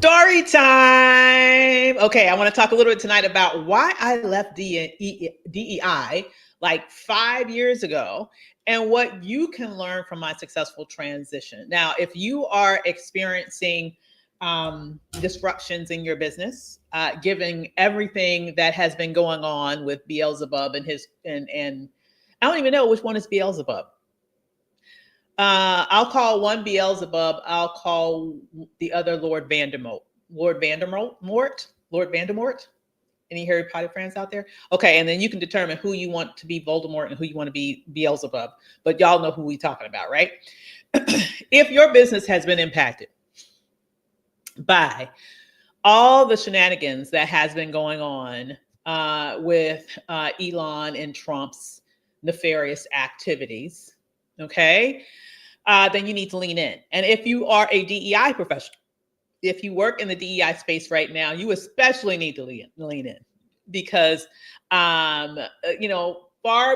Story time. Okay, I want to talk a little bit tonight about why I left DEI like 5 years ago and what you can learn from my successful transition. Now, if you are experiencing disruptions in your business, given everything that has been going on with Beelzebub and his and I don't even know which one is Beelzebub. I'll call one Beelzebub. I'll call the other Lord Vandermort. Lord Vandermort. Any Harry Potter fans out there? Okay, and then you can determine who you want to be Voldemort and who you want to be Beelzebub. But y'all know who we're talking about, right? If your business has been impacted by all the shenanigans that has been going on with Elon and Trump's nefarious activities, okay, then you need to lean in. And if you are a DEI professional, if you work in the DEI space right now, you especially need to lean in because, far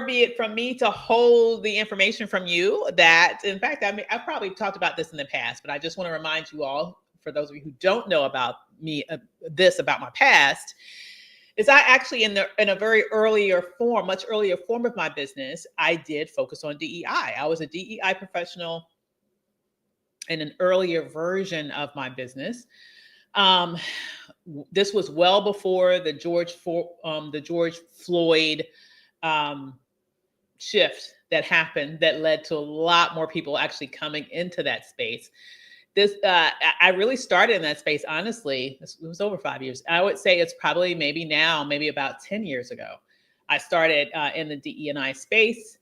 be it from me to hold the information from you that, in fact, I probably talked about this in the past, but I just want to remind you all, for those of you who don't know about me, about my past, is I actually in a very much earlier form of my business, I did focus on DEI. I was a DEI professional in an earlier version of my business. This was well before the George Floyd shift that happened that led to a lot more people actually coming into that space. I really started in that space, honestly. It was over 5 years. I would say it's probably maybe about 10 years ago. I started in the DE&I space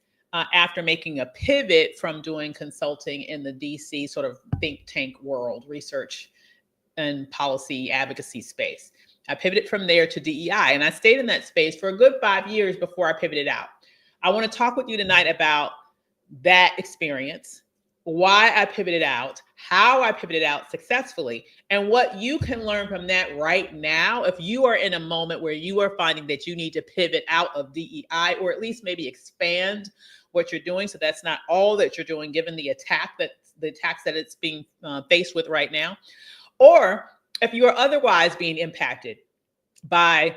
after making a pivot from doing consulting in the DC sort of think tank world, research and policy advocacy space. I pivoted from there to DEI, and I stayed in that space for a good 5 years before I pivoted out. I want to talk with you tonight about that experience, why I pivoted out, how I pivoted out successfully, and what you can learn from that right now if you are in a moment where you are finding that you need to pivot out of DEI, or at least maybe expand what you're doing so that's not all that you're doing given the attacks that it's being faced with right now. Or if you are otherwise being impacted by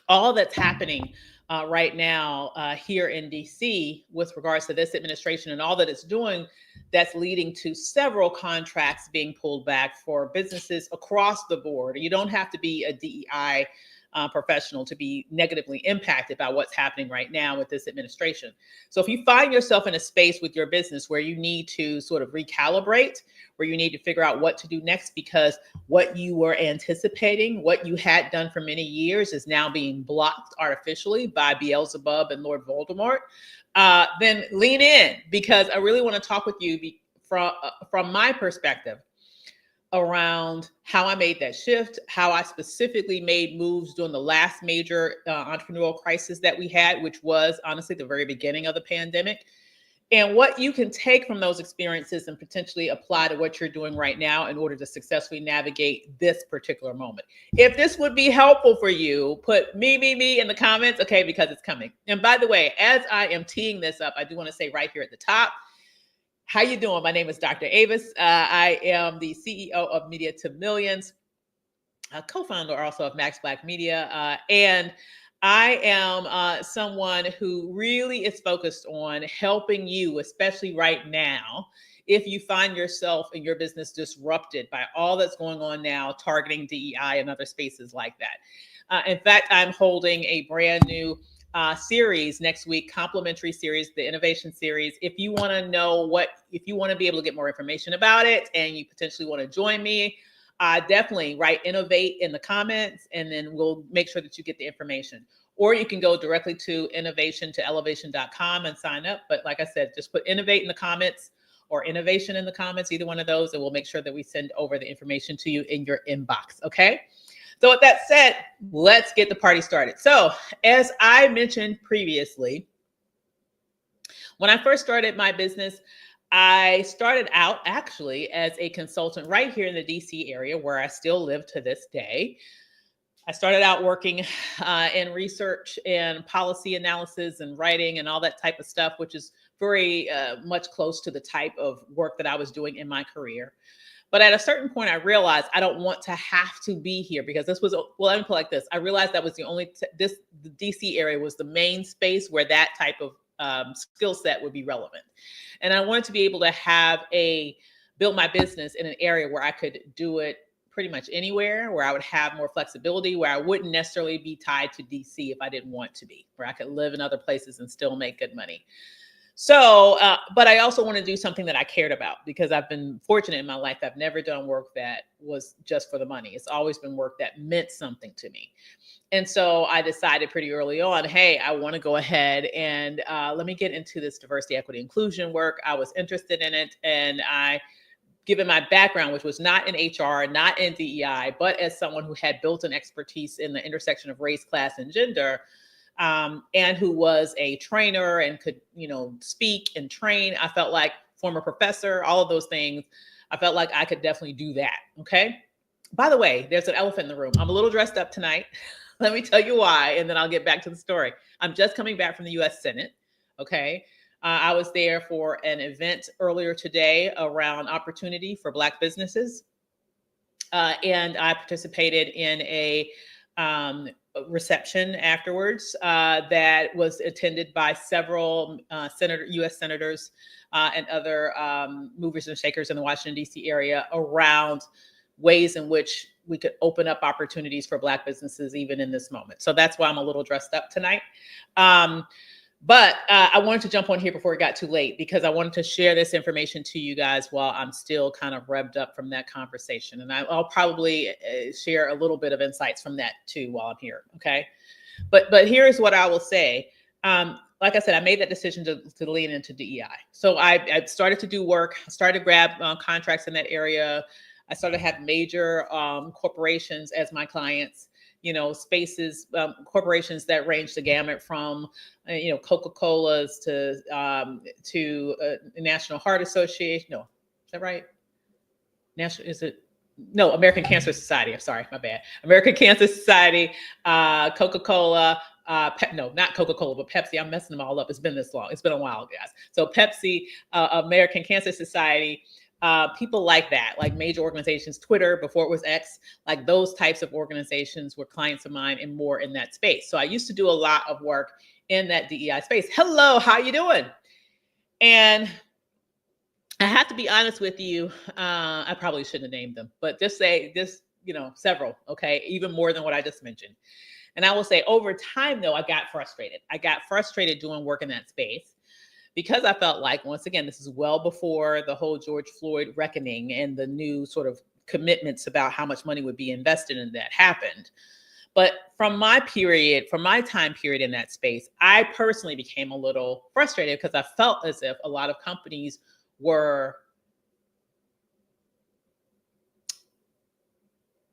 all that's happening right now here in DC with regards to this administration and all that it's doing, that's leading to several contracts being pulled back for businesses across the board. You don't have to be a DEI professional to be negatively impacted by what's happening right now with this administration. So if you find yourself in a space with your business where you need to sort of recalibrate, where you need to figure out what to do next because what you were anticipating, what you had done for many years is now being blocked artificially by Beelzebub and Lord Voldemort, then lean in, because I really want to talk with you from my perspective around how I made that shift, how I specifically made moves during the last major entrepreneurial crisis that we had, which was honestly the very beginning of the pandemic, and what you can take from those experiences and potentially apply to what you're doing right now in order to successfully navigate this particular moment. If this would be helpful for you, put me in the comments, okay, because it's coming. And by the way, as I am teeing this up, I do want to say right here at the top, how you doing? My name is Dr. Avis. I am the CEO of Media to Millions, a co-founder also of Max Black Media, and I am someone who really is focused on helping you, especially right now, if you find yourself in your business disrupted by all that's going on now, targeting DEI and other spaces like that. In fact, I'm holding a brand new series next week, complimentary series, the innovation series. If you want to know if you want to be able to get more information about it and you potentially want to join me, definitely write innovate in the comments, and then we'll make sure that you get the information. Or you can go directly to innovation-to-elevation.com and sign up. But like I said, just put innovate in the comments or innovation in the comments, either one of those, and we'll make sure that we send over the information to you in your inbox, okay? So with that said, let's get the party started. So as I mentioned previously, when I first started my business, I started out actually as a consultant right here in the DC area where I still live to this day. I started out working in research and policy analysis and writing and all that type of stuff, which is very much close to the type of work that I was doing in my career. But at a certain point, I realized I don't want to have to be here because this was, well, let me put it like this. I realized that was the only, the DC area was the main space where that type of skill set would be relevant. And I wanted to be able to build my business in an area where I could do it pretty much anywhere, where I would have more flexibility, where I wouldn't necessarily be tied to DC if I didn't want to be, where I could live in other places and still make good money. So, but I also want to do something that I cared about because I've been fortunate in my life. I've never done work that was just for the money. It's always been work that meant something to me. And so I decided pretty early on, hey, I want to go ahead and let me get into this diversity, equity, inclusion work. I was interested in it. And given my background, which was not in HR, not in DEI, but as someone who had built an expertise in the intersection of race, class, and gender, and who was a trainer and could, speak and train. I felt like former professor, all of those things. I felt like I could definitely do that. Okay. By the way, there's an elephant in the room. I'm a little dressed up tonight. Let me tell you why, and then I'll get back to the story. I'm just coming back from the U.S. Senate. Okay. I was there for an event earlier today around opportunity for Black businesses. And I participated in a reception afterwards that was attended by several U.S. senators and other movers and shakers in the Washington, D.C. area around ways in which we could open up opportunities for Black businesses even in this moment. So that's why I'm a little dressed up tonight. But I wanted to jump on here before it got too late because I wanted to share this information to you guys while I'm still kind of revved up from that conversation. And I'll probably share a little bit of insights from that too while I'm here. Okay. But here's what I will say. Like I said, I made that decision to lean into DEI. So I started to do work, started to grab contracts in that area. I started to have major corporations as my clients. Spaces, corporations that range the gamut from, Coca-Cola's to National Heart Association. No, is that right? American Cancer Society. I'm sorry, my bad. American Cancer Society, Coca-Cola. No, not Coca-Cola, but Pepsi. I'm messing them all up. It's been this long. It's been a while, guys. So Pepsi, American Cancer Society. People like that, like major organizations, Twitter before it was X, like those types of organizations were clients of mine and more in that space. So I used to do a lot of work in that DEI space. Hello, how you doing? And I have to be honest with you. I probably shouldn't have named them, but just say this, several, okay, even more than what I just mentioned. And I will say over time, though, I got frustrated. I got frustrated doing work in that space. Because I felt like, once again, this is well before the whole George Floyd reckoning and the new sort of commitments about how much money would be invested in that happened. But from my time period in that space, I personally became a little frustrated because I felt as if a lot of companies were,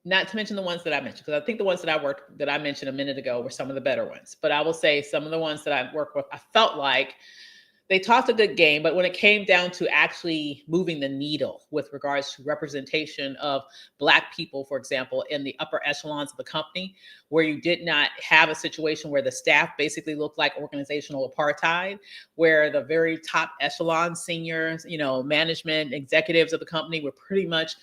not to mention the ones that I mentioned, because I think the ones that I mentioned a minute ago were some of the better ones. But I will say some of the ones that I worked with, I felt like they talked a good game, but when it came down to actually moving the needle with regards to representation of Black people, for example, in the upper echelons of the company, where you did not have a situation where the staff basically looked like organizational apartheid, where the very top echelon seniors, management executives of the company were pretty much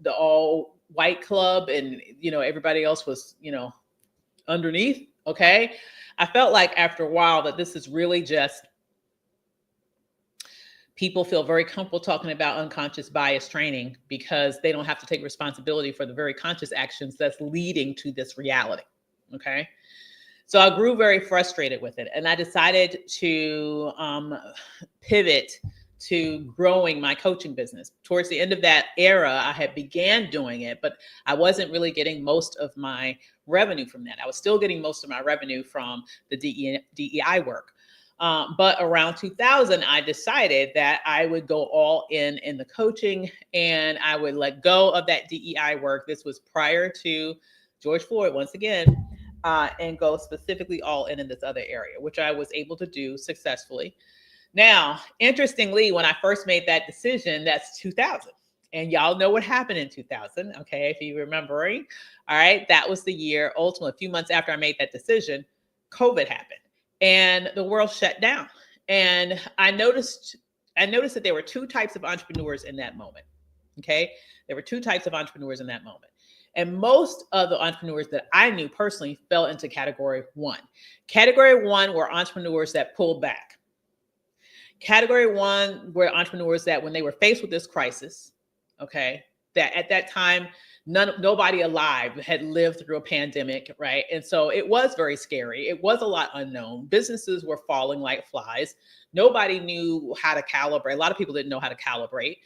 the all white club and, everybody else was, underneath. Okay. I felt like after a while that this is really just, people feel very comfortable talking about unconscious bias training because they don't have to take responsibility for the very conscious actions that's leading to this reality. Okay. So I grew very frustrated with it and I decided to pivot to growing my coaching business. Towards the end of that era, I had began doing it, but I wasn't really getting most of my revenue from that. I was still getting most of my revenue from the DEI work. But around 2000, I decided that I would go all in the coaching and I would let go of that DEI work. This was prior to George Floyd, once again, and go specifically all in this other area, which I was able to do successfully. Now, interestingly, when I first made that decision, that's 2000. And y'all know what happened in 2000, okay, if you're remembering. All right, that was the year, ultimately, a few months after I made that decision, COVID happened. And the world shut down. And I noticed that there were two types of entrepreneurs in that moment. Okay. There were two types of entrepreneurs in that moment. And most of the entrepreneurs that I knew personally fell into category one. Category one were entrepreneurs that pulled back. Category one were entrepreneurs that when they were faced with this crisis, okay, that at that time, nobody alive had lived through a pandemic, right? And so it was very scary. It was a lot unknown. Businesses were falling like flies. Nobody knew how to calibrate. A lot of people didn't know how to calibrate.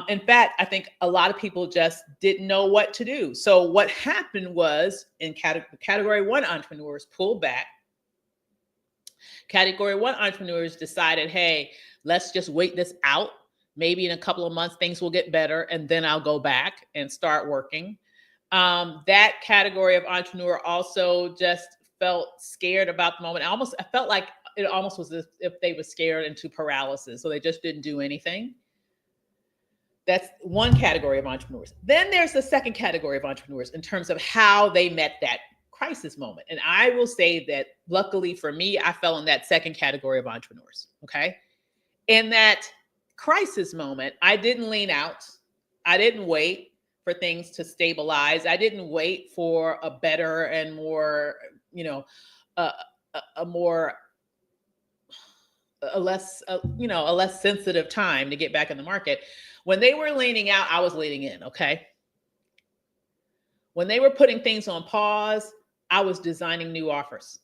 In fact, I think a lot of people just didn't know what to do. So what happened was in category one entrepreneurs pulled back. Category one entrepreneurs decided, hey, let's just wait this out. Maybe in a couple of months, things will get better. And then I'll go back and start working. That category of entrepreneur also just felt scared about the moment. I felt like it almost was as if they were scared into paralysis. So they just didn't do anything. That's one category of entrepreneurs. Then there's the second category of entrepreneurs in terms of how they met that crisis moment. And I will say that luckily for me, I fell in that second category of entrepreneurs. Okay. In that crisis moment, I didn't lean out. I didn't wait for things to stabilize. I didn't wait for a better and more, a less sensitive time to get back in the market. When they were leaning out, I was leaning in, okay? When they were putting things on pause, I was designing new offers.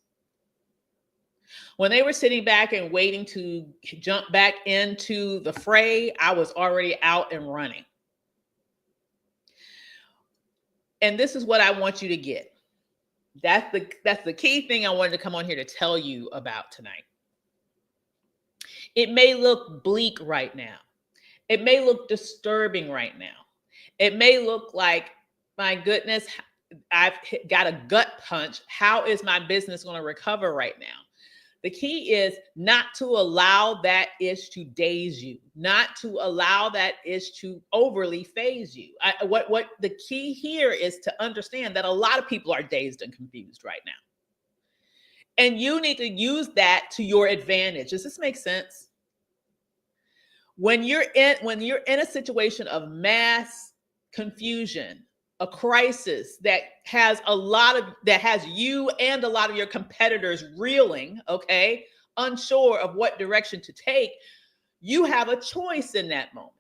When they were sitting back and waiting to jump back into the fray, I was already out and running. And this is what I want you to get. That's the key thing I wanted to come on here to tell you about tonight. It may look bleak right now. It may look disturbing right now. It may look like, my goodness, I've got a gut punch. How is my business going to recover right now? The key is not to allow that ish to daze you, not to allow that ish to overly phase you. What the key here is to understand that a lot of people are dazed and confused right now. And you need to use that to your advantage. Does this make sense? When you're in a situation of mass confusion, a crisis that has you and a lot of your competitors reeling, okay, unsure of what direction to take, you have a choice in that moment.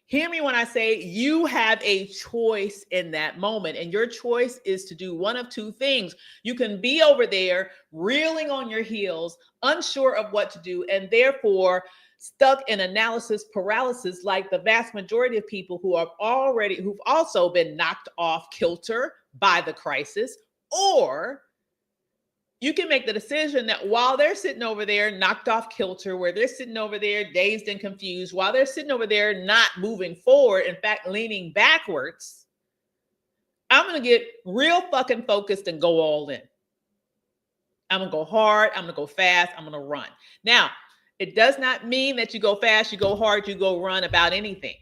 Hear me when I say you have a choice in that moment, and your choice is to do one of two things. You can be over there reeling on your heels, unsure of what to do, and therefore stuck in analysis paralysis like the vast majority of people who've also been knocked off kilter by the crisis. Or you can make the decision that while they're sitting over there knocked off kilter, where they're sitting over there dazed and confused, while they're sitting over there not moving forward, in fact, leaning backwards, I'm going to get real fucking focused and go all in. I'm going to go hard. I'm going to go fast. I'm going to run. Now, it does not mean that you go fast, you go hard, you go run about anything.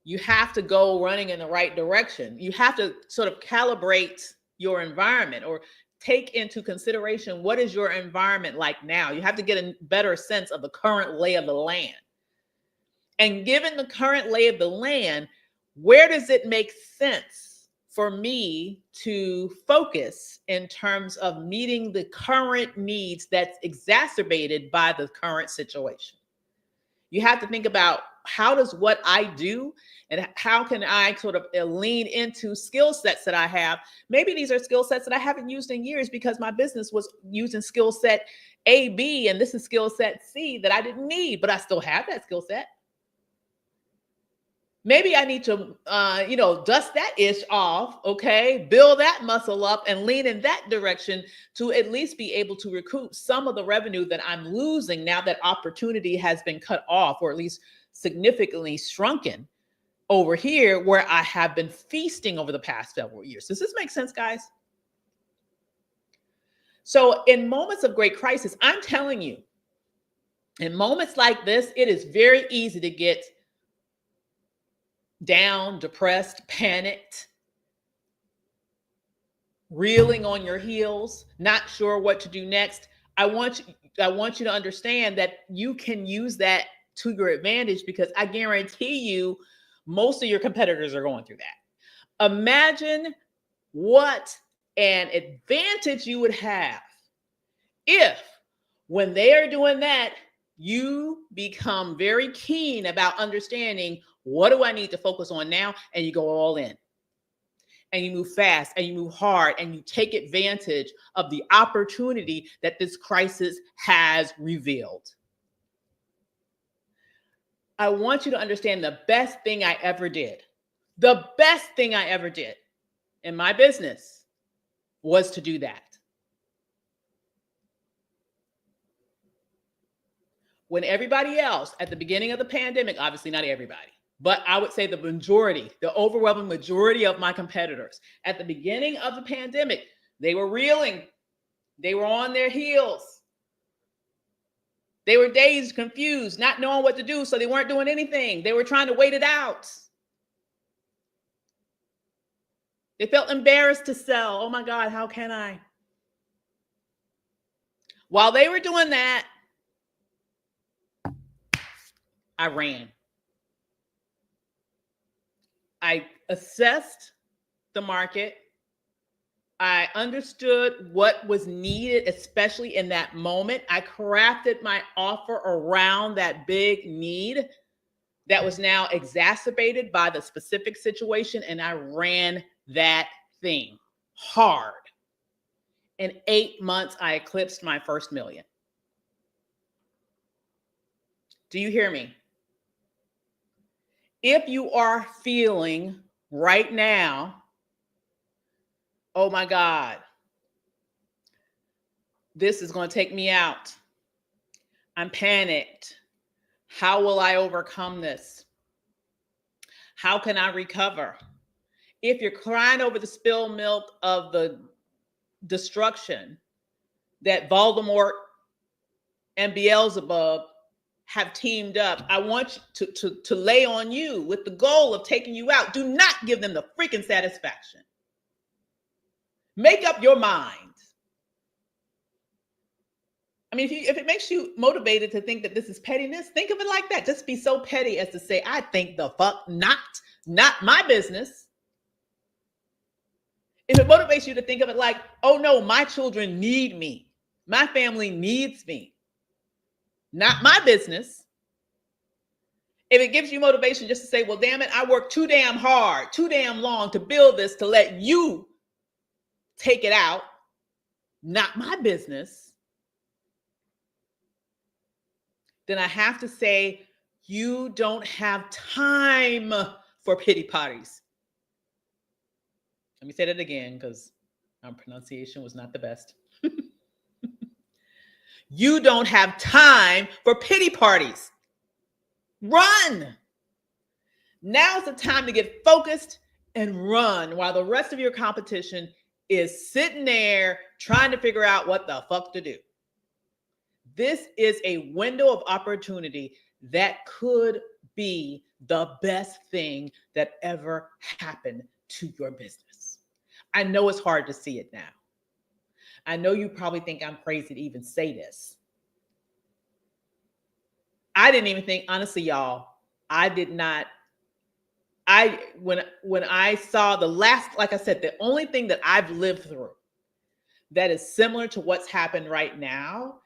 You have to go running in the right direction. You have to sort of calibrate your environment or take into consideration what is your environment like now. You have to get a better sense of the current lay of the land. And given the current lay of the land, where does it make sense for me to focus in terms of meeting the current needs that's exacerbated by the current situation? You have to think about, how does what I do and how can I sort of lean into skill sets that I have? Maybe these are skill sets that I haven't used in years because my business was using skill set A, B, and this is skill set C that I didn't need, but I still have that skill set. Maybe I need to, dust that ish off, okay, build that muscle up and lean in that direction to at least be able to recoup some of the revenue that I'm losing now that opportunity has been cut off, or at least significantly shrunken over here where I have been feasting over the past several years. Does this make sense, guys? So in moments of great crisis, I'm telling you, in moments like this, it is very easy to get down, depressed, panicked, reeling on your heels, not sure what to do next. I want I want you to understand that you can use that to your advantage, because I guarantee you most of your competitors are going through that. Imagine what an advantage you would have if, when they are doing that, you become very keen about understanding, what do I need to focus on now? And you go all in. And you move fast and you move hard and you take advantage of the opportunity that this crisis has revealed. I want you to understand the best thing I ever did in my business was to do that. When everybody else at the beginning of the pandemic, obviously not everybody, but I would say the majority, the overwhelming majority of my competitors at the beginning of the pandemic, they were reeling. They were on their heels. They were dazed, confused, not knowing what to do, so they weren't doing anything. They were trying to wait it out. They felt embarrassed to sell. Oh my God, how can I? While they were doing that, I ran. I assessed the market. I understood what was needed, especially in that moment. I crafted my offer around that big need that was now exacerbated by the specific situation, and I ran that thing hard. In 8 months, I eclipsed my first million. Do you hear me? If you are feeling right now, oh my God, this is going to take me out. I'm panicked. How will I overcome this? How can I recover? If you're crying over the spilled milk of the destruction that Voldemort and Beelzebub have teamed up, I want to lay on you with the goal of taking you out. Do not give them the freaking satisfaction. Make up your mind. I mean, if it makes you motivated to think that this is pettiness, think of it like that. Just be so petty as to say, I think the fuck not my business. If it motivates you to think of it like, oh no, my children need me. My family needs me. Not my business. If it gives you motivation just to say, well, damn it, I worked too damn hard, too damn long to build this to let you take it out. Not my business. Then I have to say, you don't have time for pity parties. Let me say that again, because my pronunciation was not the best. You don't have time for pity parties. Run. Now's the time to get focused and run while the rest of your competition is sitting there trying to figure out what the fuck to do. This is a window of opportunity that could be the best thing that ever happened to your business. I know it's hard to see it now. I know you probably think I'm crazy to even say this. I didn't even think, honestly, y'all, when I saw the last, like I said, the only thing that I've lived through that is similar to what's happened right now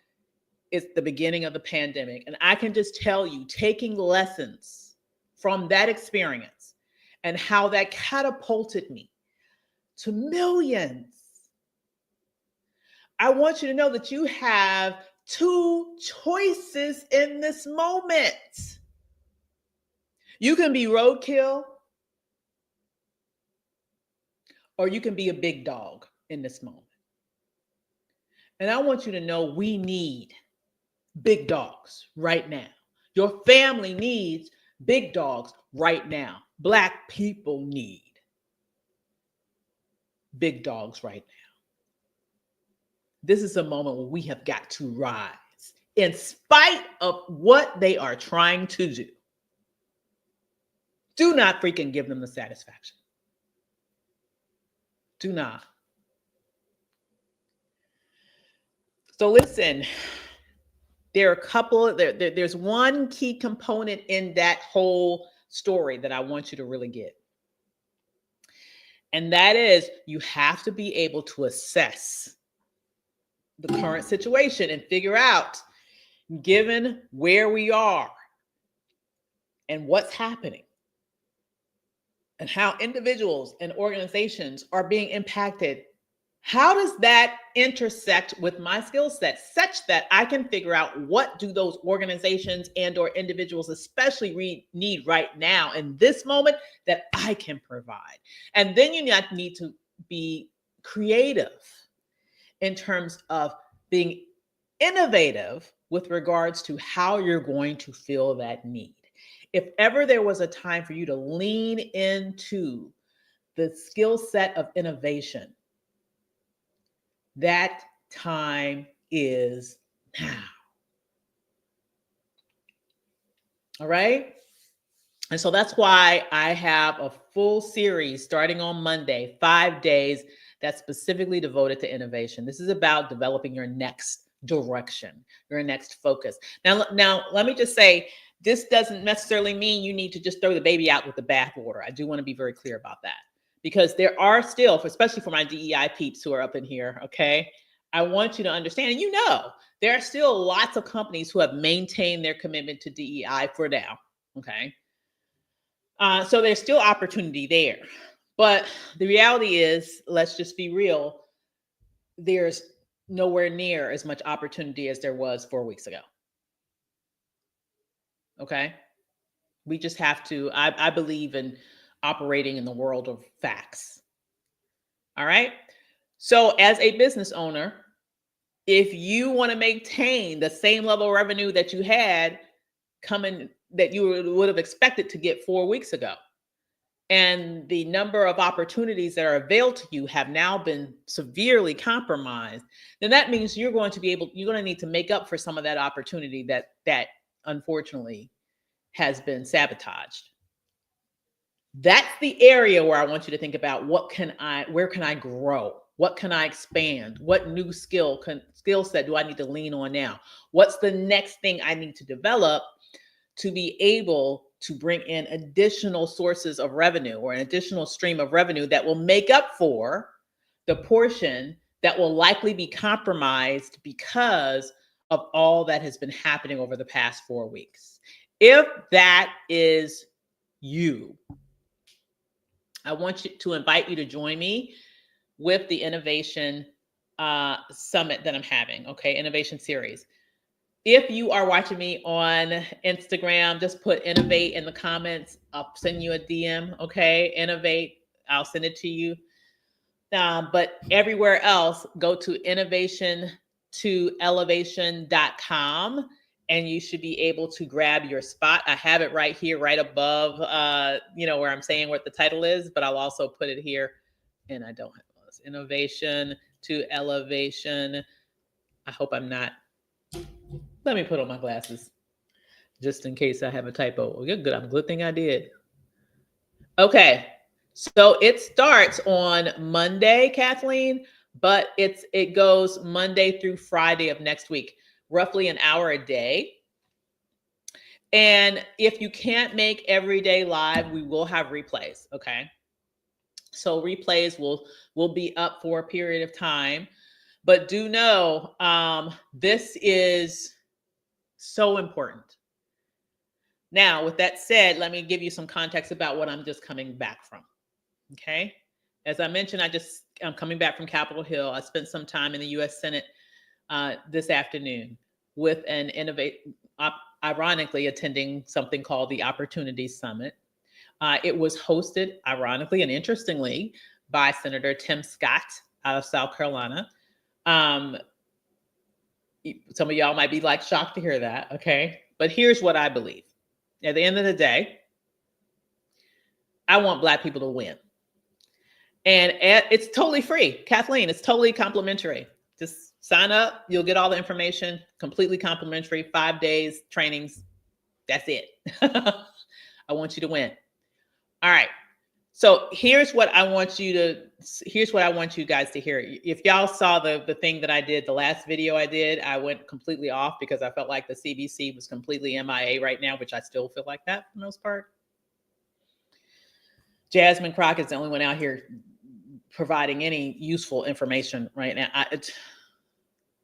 is the beginning of the pandemic. And I can just tell you, taking lessons from that experience and how that catapulted me to millions. I want you to know that you have two choices in this moment. You can be roadkill, or you can be a big dog in this moment. And I want you to know we need big dogs right now. Your family needs big dogs right now. Black people need big dogs right now. This is a moment where we have got to rise in spite of what they are trying to do. Do not freaking give them the satisfaction. Do not. So listen, there are a couple, there's one key component in that whole story that I want you to really get. And that is, you have to be able to assess the current situation and figure out, given where we are and what's happening and how individuals and organizations are being impacted, how does that intersect with my skill set such that I can figure out what do those organizations and or individuals especially need right now in this moment that I can provide? And then you need to be creative in terms of being innovative with regards to how you're going to fill that need. If ever there was a time for you to lean into the skill set of innovation, that time is now. All right. And so that's why I have a full series starting on Monday, 5 days, that's specifically devoted to innovation. This is about developing your next direction, your next focus. Now, let me just say, this doesn't necessarily mean you need to just throw the baby out with the bathwater. I do want to be very clear about that, because there are still, especially for my DEI peeps who are up in here, okay, I want you to understand, and there are still lots of companies who have maintained their commitment to DEI for now, okay? So there's still opportunity there. But the reality is, let's just be real, there's nowhere near as much opportunity as there was 4 weeks ago. Okay? We just have to, I believe in operating in the world of facts. All right? So as a business owner, if you want to maintain the same level of revenue that you had coming, that you would have expected to get 4 weeks ago, and the number of opportunities that are available to you have now been severely compromised, then that means you're going to need to make up for some of that opportunity that unfortunately has been sabotaged. That's the area where I want you to think about, where can I grow? What can I expand? What new skill set do I need to lean on now? What's the next thing I need to develop to be able to bring in additional sources of revenue, or an additional stream of revenue that will make up for the portion that will likely be compromised because of all that has been happening over the past 4 weeks? If that is you, I want to invite you to join me with the Innovation Summit that I'm having, okay, Innovation Series. If you are watching me on Instagram, just put Innovate in the comments. I'll send you a DM, okay? Innovate, I'll send it to you. But everywhere else, go to innovation2elevation.com, and you should be able to grab your spot. I have it right here, right above, where I'm saying what the title is, but I'll also put it here, and I don't have this. Innovation to Elevation. I hope I'm not. Let me put on my glasses just in case I have a typo. Good thing I did. Okay. So it starts on Monday, Kathleen, but it goes Monday through Friday of next week, roughly an hour a day. And if you can't make every day live, we will have replays. Okay. So replays will be up for a period of time, but do know this is so important. Now, with that said, let me give you some context about what I'm just coming back from. Okay. As I mentioned, I'm coming back from Capitol Hill. I spent some time in the U.S. Senate this afternoon with ironically attending something called the Opportunity Summit. It was hosted, ironically and interestingly, by Senator Tim Scott out of South Carolina. Some of y'all might be shocked to hear that, okay? But here's what I believe. At the end of the day, I want Black people to win. And it's totally free. Kathleen, it's totally complimentary. Just sign up. You'll get all the information, completely complimentary, 5 days, trainings. That's it. I want you to win. All right. So here's what I want you guys to hear. If y'all saw the thing that I did, the last video I did, I went completely off because I felt like the CBC was completely MIA right now, which I still feel like that for the most part. Jasmine Crockett's the only one out here providing any useful information right now.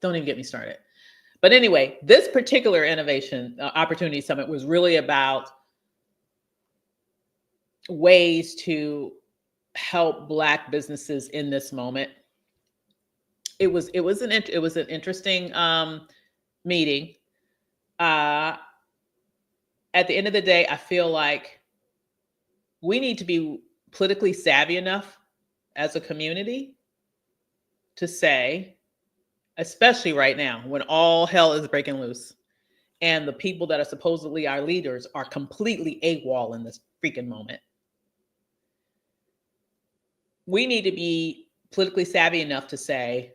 Don't even get me started. But anyway, this particular innovation opportunity summit was really about ways to help Black businesses in this moment. It was an interesting meeting. At the end of the day, I feel like we need to be politically savvy enough as a community to say, especially right now when all hell is breaking loose and the people that are supposedly our leaders are completely AWOL in this freaking moment. We need to be politically savvy enough to say,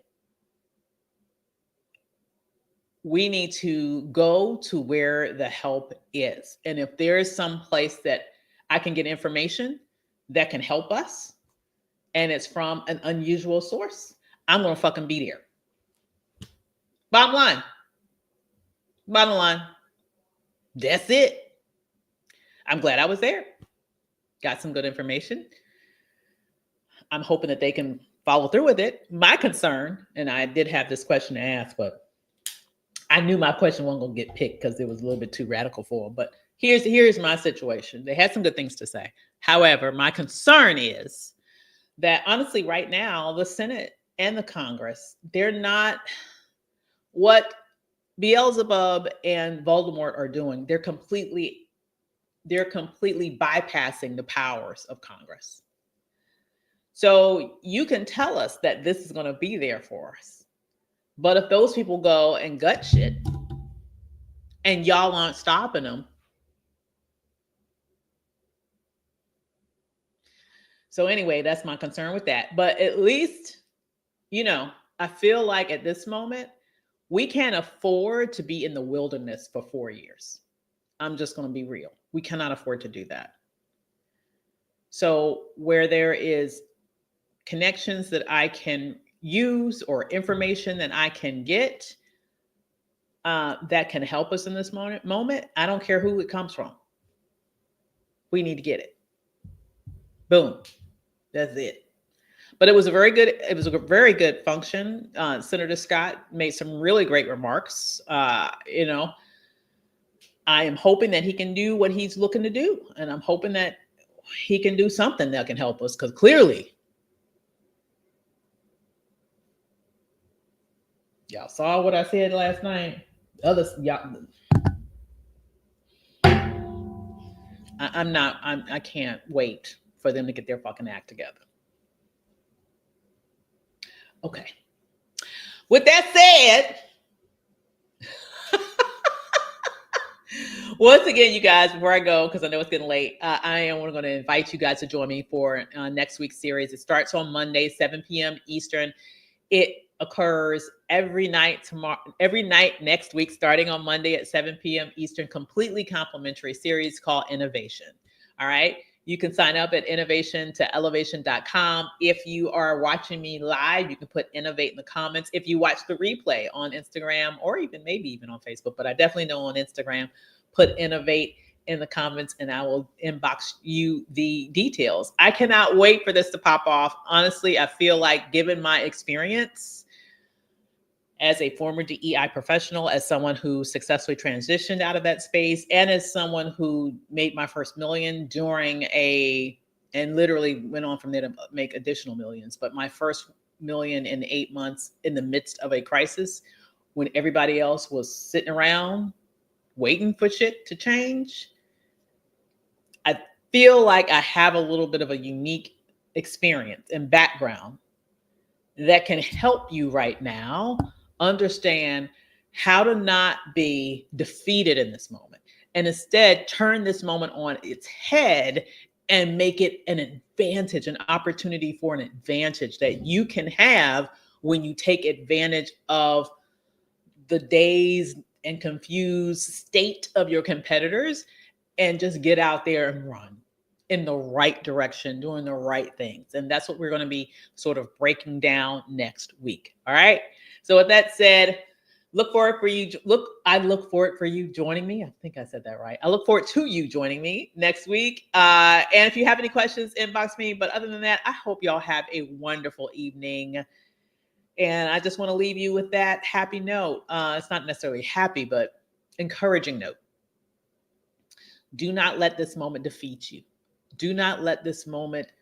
we need to go to where the help is. And if there is some place that I can get information that can help us, and it's from an unusual source, I'm going to fucking be there. Bottom line. That's it. I'm glad I was there. Got some good information. I'm hoping that they can follow through with it. My concern, and I did have this question to ask, but I knew my question wasn't going to get picked because it was a little bit too radical for them. But here's my situation. They had some good things to say. However, my concern is that honestly, right now, the Senate and the Congress, they're not what Beelzebub and Voldemort are doing. They're completely bypassing the powers of Congress. So you can tell us that this is going to be there for us. But if those people go and gut shit and y'all aren't stopping them. So anyway, that's my concern with that. But at least, I feel like at this moment, we can't afford to be in the wilderness for 4 years. I'm just going to be real. We cannot afford to do that. So where there is connections that I can use or information that I can get that can help us in this moment, I don't care who it comes from. We need to get it. Boom. That's it. But it was a very good function. Senator Scott made some really great remarks. I am hoping that he can do what he's looking to do. And I'm hoping that he can do something that can help us, because clearly, y'all saw what I said last night. I can't wait for them to get their fucking act together. Okay. With that said, once again, you guys, before I go, because I know it's getting late, I am going to invite you guys to join me for next week's series. It starts on Monday, 7 p.m. Eastern. It occurs every night next week, starting on Monday at 7 p.m. Eastern, completely complimentary series called Innovation. All right. You can sign up at innovation2elevation.com. If you are watching me live, you can put innovate in the comments. If you watch the replay on Instagram or maybe even on Facebook, but I definitely know on Instagram, put innovate in the comments and I will inbox you the details. I cannot wait for this to pop off. Honestly, I feel like, given my experience as a former DEI professional, as someone who successfully transitioned out of that space, and as someone who made my first million and literally went on from there to make additional millions, but my first million in 8 months in the midst of a crisis when everybody else was sitting around waiting for shit to change. I feel like I have a little bit of a unique experience and background that can help you right now understand how to not be defeated in this moment, and instead turn this moment on its head and make it an advantage, an opportunity for an advantage that you can have when you take advantage of the dazed and confused state of your competitors and just get out there and run. in the right direction, doing the right things. And that's what we're going to be sort of breaking down next week. All right. So with that said, I look forward for you joining me. I think I said that right. I look forward to you joining me next week. And if you have any questions, inbox me. But other than that, I hope y'all have a wonderful evening. And I just want to leave you with that happy note. It's not necessarily happy, but encouraging note. Do not let this moment defeat you. Do not let this moment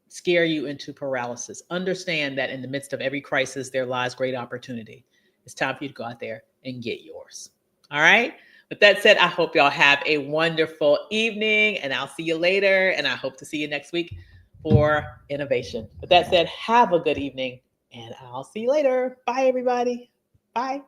scare you into paralysis. Understand that in the midst of every crisis, there lies great opportunity. It's time for you to go out there and get yours. All right. With that said, I hope y'all have a wonderful evening, and I'll see you later. And I hope to see you next week for innovation. With that said, have a good evening, and I'll see you later. Bye, everybody. Bye.